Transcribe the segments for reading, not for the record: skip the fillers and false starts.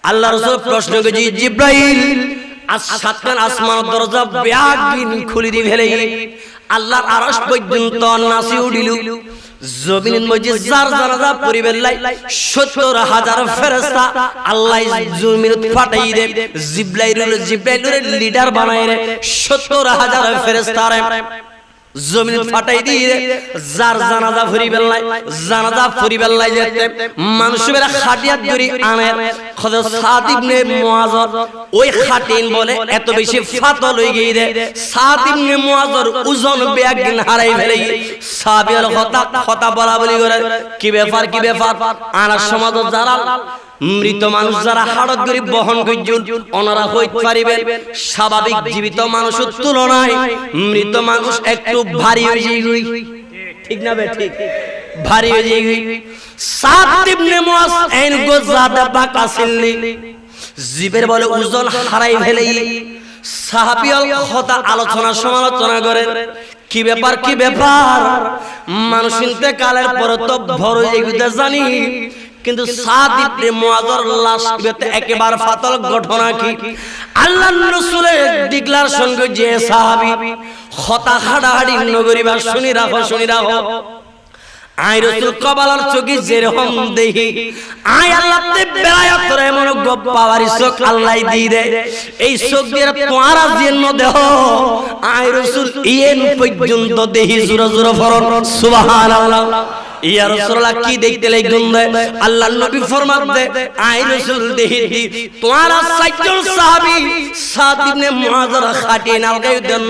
আল্লাহ রাসূল প্রশ্ন করেছি জিব্রাইল আজ সাতখান আসমানের দরজা ব্যাগিন খুলে দি ফেলে আল্লাহর আরশ পর্যন্ত নাসি উঠিল জমিনের মধ্যে যার জানাজা পরিবের লাই ৭০,০০০ ফেরেশতা আল্লাহ জমিন ফাটাই দে জিব্রাইলের লিডার বানায় রে ৭০,০০০ ফেরেশতারে জমিন ফাটাই দিয়ে যার জানাজা পরিবের লাই যেতে মানুষের খাটিয়াত ধরি আনে হযরত সাদ ইবনে মুআয ওই খাটিন বলে এত বেশি ফাতল হয়ে গিয়ে দে সাদ ইবনে মুআযর ওজন ব্যাগিন হারাই ফেলে সাহাবীর কথা বলা বলি করে কি ব্যাপার আনার সমাজ যারা মৃত মানুষ যারা হাড়ত গরিব বহন করছেন ওনারা হইতে পারিবেন স্বাভাবিক জীবিত মানুষের তুলনায় মৃত মানুষ একটু ভারী হয়ে যায় ঠিক না বে ঠিক ভারী হয়ে যায় সাদ ইবনে মুআয আইন গোজাদা বাকাসিলি জিবের বলে ওজন হারাই ফেলে সাহাবীর কথা আলোচনা সমালোচনা করেন কি ব্যাপার মানুষ ইন্তেকালের পর তো ভর এগুলো জানি কিন্তু সাদ ইবনে মুআযর লাশ বেতে একেবারে ফাতল ঘটনা কি আল্লাহর রাসূলের ডিক্লারেশন কই যে সাহাবী খতা হাড়াহাড়ি নগরী বা শুনি রাখো আই রাসূল কবালার চোখে যেরকম দেখি আই আল্লাহতে বেলায়াত করে এমন গপ পাওয়ার চোখ আল্লাহ দি দে এই চোখ দিয়ে তোমরা জন্য দেহ আই রাসূল ইয়েন পর্যন্ত দেখি জোরে জোরে ফরন সুবহানাল্লাহ ইয়া রাসূলুল্লাহ কি দেখতে লাগলেন আল্লাহর নবী ফরমান দে আই রাসূল দেখি তোমরা চারজন সাহাবী সাদ ইবনে মুআযর খাটিন আলগাই দেন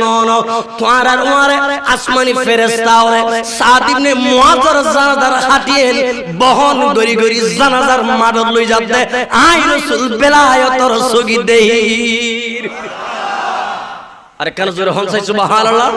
তোমরা ওরে আসমানি ফেরেশতা ওরে সাদ ইবনে মুআযর জানাজার খাটিন বহন গরি জানাজার মাদর লই যাতে আই রাসূল বেলায়েতর সগি দেই আরে কেন জোরে হন চাই সুবহানাল্লাহ